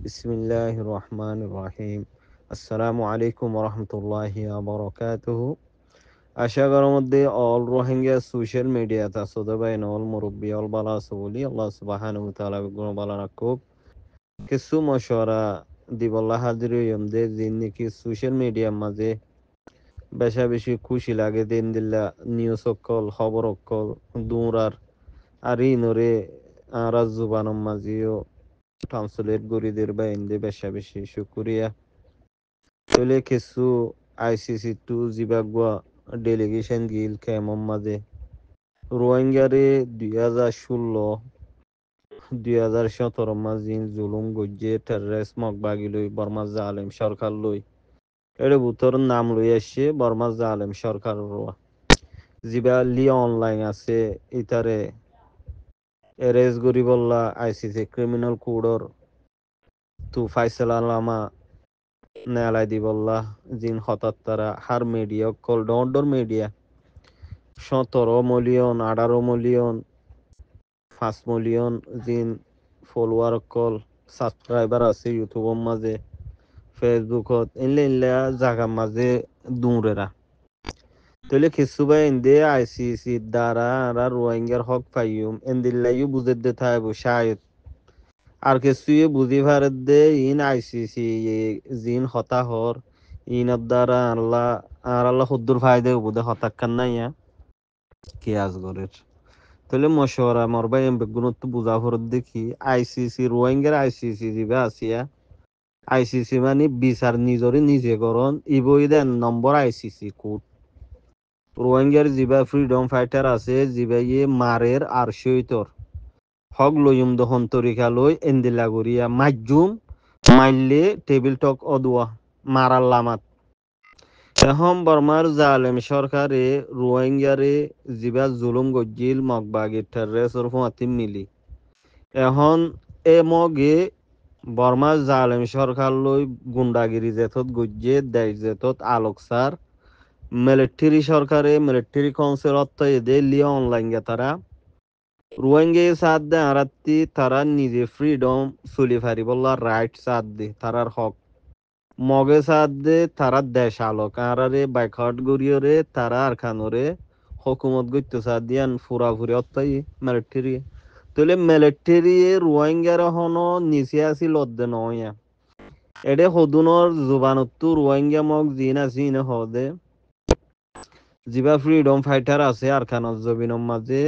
বিসমিল্লাহির রহমানির রহিম। আসসালামু আলাইকুম ওরহমতুল্লাহি ওয়াবারাকাতুহু। আশা করার মধ্যে অল রোহিঙ্গা সোশ্যাল মিডিয়া তা সদবাইন অল মুরব্বি অল বালা সবলি আল্লাহ সুবহানাহু ওয়া তাআলা গুণ বালা রাখুক। কিছু মশওয়ারা দিবল্লাহ হাজির হইম দে যিন নাকি সোশ্যাল মিডিয়ার মাঝে বেশা বেশি খুশি লাগে দিন দিল্লা নিউজ অকল খবর অকল দূরার আর ইনরে আর জুবানম মাঝিও ট্রান্সলেট গরিদের বাইন্দে বেশা বেশি শুকুরিয়া তলে কিছু আইসিসি টু জিবাগুয়া ডেলিগেশন গিল কেমন মাঝে রোহিঙ্গারে 2016-2017 মাঝিন জুলুম গজ্জে টেররিস্ট মগবাগি লই বর্মা জালেম সরকার লই এর ভিতর নাম লই আসছে বর্মা জালেম সরকার জিবা লি অনলাইন আছে ইতারে এরেজ গরিবল্লা আইসিসি ক্রিমিনাল কোডর তু ফাইসালা লামা নেলাই দিবল্লা জিন হতাত্তারা হার মিডিয়া কল ডর মিডিয়া 17 মিলিয়ন 18 মিলিয়ন 5 মিলিয়ন জিন ফলোয়ার কল সাবস্ক্রাইবার আছে ইউটিউবের মাঝে ফেসবুকত ইনলে ইনলে জায়গার মাঝে দূরেরা তলে কিছু বা ইন্দে আইসিসি দ্বারা আর রোহিঙ্গার হক পাইম এন্দিল্লাইও বুঝে দে থাকবো শায়দ আর কিছুয়ে বুঝি ভারত দে ইন আইসিসি জিন হতাহর ইনার দ্বারা আল্লাহ আর আল্লাহ হুদ্দুর ফায়দে বুঝে হতাক্কান নাইয়া কে আজগরের তাহলে মশওয়ারা মোর ভাই বেগুনত বুঝা ভরত দেখি আইসিসি রোহিঙ্গার আইসিসি জিবা আসিয়া আইসিসি মানে বিচার নিজরে নিজে করন ইবই দেন নম্বর আইসিসি কোড রোহিঙ্গার জিবা ফ্রিডম ফাইটার আছে জিবা ইয়ে মারের আর সৈতর হক লইম দহন তরিকা লই এন্দিলা গরিয়া মাজুম মাইলে টেবিল টক অদুয়া মারার লামাত এখন বর্মার জালেম সরকারে রোহিঙ্গারে জিবা জুলুম গজ্জিল মগবাগি টেররেসর ফুয়াতি মিলি এখন এ মগে বর্মার জালেম সরকার লই গুন্ডাগিরি জেতত গজ্জে দেশ জেতত আলোকসার মিলিটারি সরকারে মিলিটারি কাউন্সিল অত্যাই দে লিয়া অনলাইন গে তারা রোহিঙ্গা সাথ দে আরাত্তি তারা নিজে ফ্রিডম চলি ফারিবল্লা রাইট সাথ দে তারার হক মগে সাথ দে তারা দেশ আলোক আরারে বাইকহাট গড়িয়রে তারা আর খানরে হকুমত গইতে সাথ দিয়ান ফুরাফুরি অত্যাই মিলিটারি তলে মিলিটারি রোহিঙ্গার হনো নিচে আসি লদ্দে নয়া এডে হদুনর জুবানত্তু রোহিঙ্গা মগ জিন আসি ইনে হদে জিবা ফ্রিডম ফাইটার আছে আর খানত জবিনম মাঝে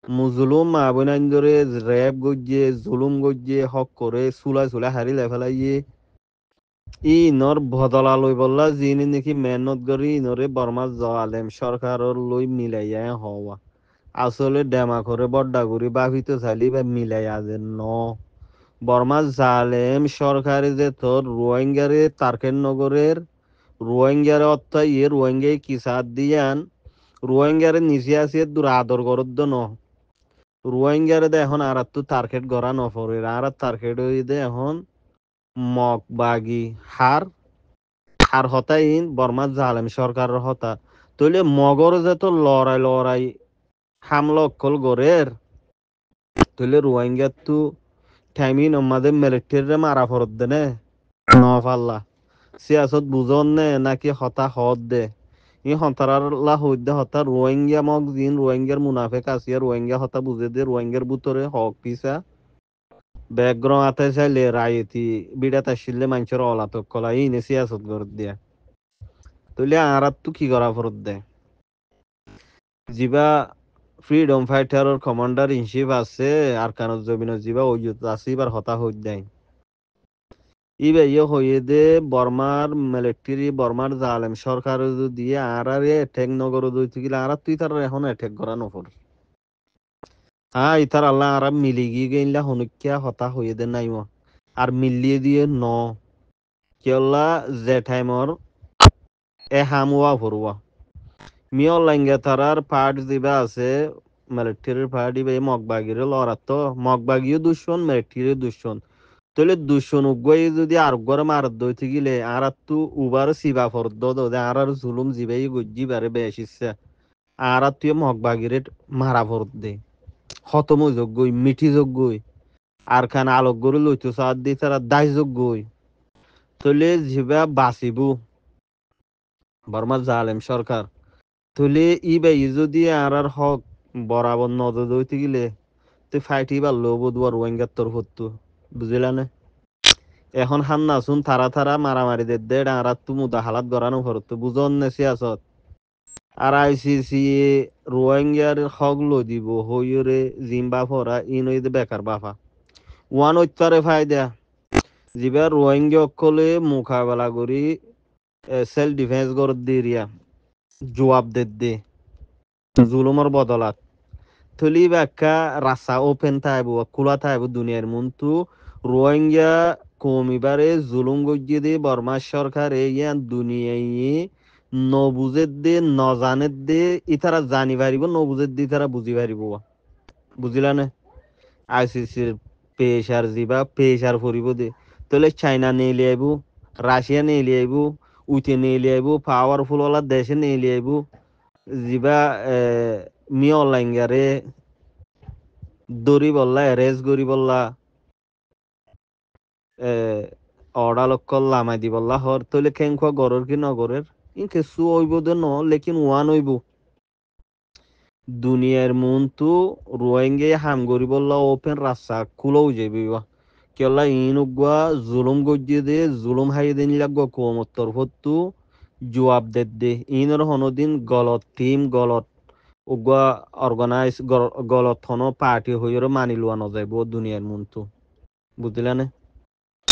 মুজলুম মা বোনাইন ধরে র্যাব গজ্জে জুলুম গজ্জে হক করে চুলাই হারি লেফেলাইয়ে ই নর বদলা লই বললা যিনি নাকি মেহনত করি ইনরে বর্মা জালেম সরকারর লই মিলাইয়া হওয়া আসলে ডেমা করে বড্ডা করি বাভিতে চালি বা মিলাইয়া যে ন বর্মা জালেম সরকারে যে তোর রোহিঙ্গারে তারকেন নগরের রোহিঙ্গারে অর্থাৎ ইয়ে রোহিঙ্গাই কিসাদ দিয়ান রোহিঙ্গারে নিচে আসিয়ে দূর আদর করদ্দ ন রোহিঙ্গারে দে এখন আর তো টার্গেট গড়া নফরে আর টার্গেট হই দে এখন মগ বাগি হার হার হতা ইন বর্মা জালেম সরকারের হতা তইলে মগর যে তো লড়াই হামলা অকল গরের তইলে রোহিঙ্গা তো টাইমিন আমাদের মিলিটারি মারা ফরত দে নে নফাল্লা সিয়াসত বুঝন নে নাকি হতা হদ দে ই হতারার লা হইদে হতা রোহিঙ্গা মগ জিন রোহিঙ্গার মুনাফেক আসিয়া রোহিঙ্গা হতা বুঝে দে রোহিঙ্গার বুতরে হক পিসা ব্যাকগ্রাউন্ড আতে চাইলে রায়তি বিড়াত আসলে মানুষের অলাতক কলা ইনে সিয়াসত গরত দিয়া তইলে আরাত তো কি করা ফরত দে জিবা ফ্রিডম ফাইটারর কমান্ডার ইন চিফ আছে আর কানত জমিন জিবা ওইয়ত আছে এবার হতা হই দেয় ইবে ইয়ে হয়ে দে বর্মার মিলিটারি বর্মার জালেম সরকার দিয়ে আরে অ্যাটেক নগর দইতে গেলে আর তুই তার এখন অ্যাটেক করা নফর হ্যাঁ ইতার আল্লাহ আর মিলি গিয়ে গেলা হনুকিয়া হতা হয়ে দে নাই আর মিলিয়ে দিয়ে ন কেলা যে টাইমর এ হামুয়া ভরুয়া মিয় লাঙ্গা তারার পার্ট দিবা আছে মিলিটারির পার্ট দিবে মগবাগিরে লড়াত তো মগবাগিও দুশ্মন মিলিটারিও দুশ্মন তাহলে দুশ্মন উগ্গই যদি আর গরে মারত দইতে গেলে আর তো উবার সিবা ফরদ দে আর জুলুম জিবাই গজ্জি বারে বেশিসা আর তুই মগবাগিরে মারা ফরদ দে খতম যোগ্যই মিঠি যোগ্যই আর খান আলোক গরু লইতো সাত দি তারা দাইজক গই তলে জিবা বাঁচিবু বর্মা জালেম সরকার তলে ই বাই যদি আর হক বরাবর নজর দইতে গেলে তুই ফাইটি বা লোব দুয়ার রোহিঙ্গার তোর হতো বুঝলা না এখন হান্না শুন থারা থারা মারামারি দে ডাঙরা তু মুদা হালাত গড়ানো হরতো বুঝন নেছি আসত আর আইসিসি রোহিঙ্গার হক লো দিব হইরে জিম্বা ফরা ইন বেকার বাফা ওয়ান ঐত্তারে ফায়দা যিবা রোহিঙ্গা অকলে মোকাবেলা করি সেলফ ডিফেন্স গর দিরিয়া জবাব দে জুলুমর বদলাত থলি বাক্কা রাস্তা ওপেন থাকবো খোলা থাকবো দুনিয়ার মন্তু রোহিঙ্গা কমিবারে জুলুম গজিয়ে দে বর্মা সরকার ইয়ান দুনিয়ায় নবুজে দে নজানে দে ইতারা জানি পারিব নবুজে দি তারা বুঝি পারিব বুঝিলা না আইসিসির পেশার যিবা পেশার ফুরিব দে তাহলে চাইনা নিয়ে আইব রাশিয়া নিয়ে আইব উইতে নিয়ে আইব পাওয়ারফুল ওলা দেশে নিয়ে আইব যিবা মি অনলাইনগারে দড়ি বললা রেস গড়ি বললা অর্ডালক লামাই দি বললা হর তলে খেংখোয়া গরর কি নগরের ইনকে সু হইব দে ন লেকিন ওয়ান হইব দুনিয়ার মন তো রোহিঙ্গে হাম গরি বললা ওপেন রাস্তা খুলও যাবি কেলা ইনুগুয়া জুলুম গজিয়ে দে জুলুম হাই দিন লাগবো কোমত্তর হত্তু জবাব দে ইনর হনদিন গলত টিম গলত উগুয়া অর্গানাইজ গলত হন পার্টি হইরে মানি লোয়া নযাইব দুনিয়ার মনতো বুঝলা না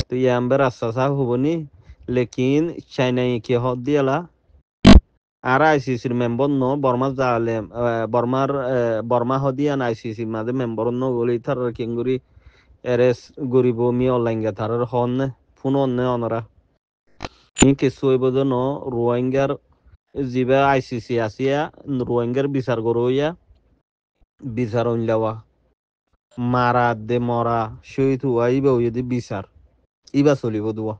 তো ইয়াম্বে রাস্তা সা হবনি লেকিন চাইনা কি হদ দিয়ালা আর আইসিসির মেম্বার ন বর্মা জালে বর্মা হদিয়ান আইসিসির মাঝে মেম্বার ন গলি থার কিংগুরি এরেস গরিব মি অনলাইন থারার হন ফোন অন্য অনরা ই কিছু হইব ন রোহিঙ্গার যিবা আইসিসি আসিয়া রোহিঙ্গার বিচার করইয়া বিচার অনলাওয়া মারা দে মরা শহীদ হুয়া ইবা যদি বিচার ইবা চলিব দুয়া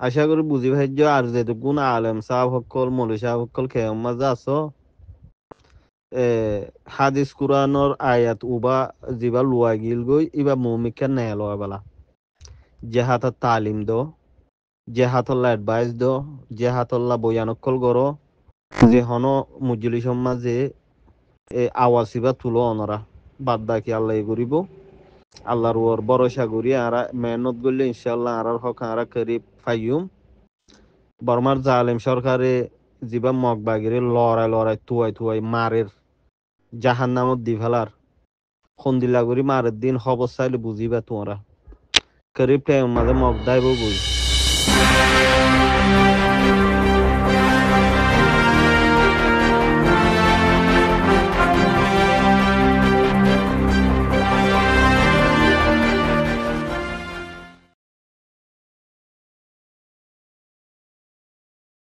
আশা করি বুঝি ভাইজ আর যেটুকুন আলেম সাহেব সকল মৌলী সাহেব সকল খেয়ম মাঝে আছো হাদিস কুরআনর আয়াত উবা যিবা লুয়া গিল গই ইবা মুমিকা নে লওয়া বেলা যে হাত তালিম দো যে হাতল্লা অ্যাডভাইস দো যে হাতল্লা বয়ানকল গরো যে হন মুজলি সমাজে আওয়াসিবা তুলো অনরা বাদ বাকি আল্লাহ করিব আল্লাহর ওর ভরসা করি আর মেহনত করলে ইনশাল্লাহ আর হক আর করি ফাইয়ুম বর্মার জালেম সরকারে যিবা মগবাগিরে লড়াই লড়াই তুয়াই মারের জাহান নামত দি ফেলার সন্দিলা করি মারের দিন খবর চাইলে বুঝিবা তোমরা করিব টাইম মাঝে মগ দাইব বই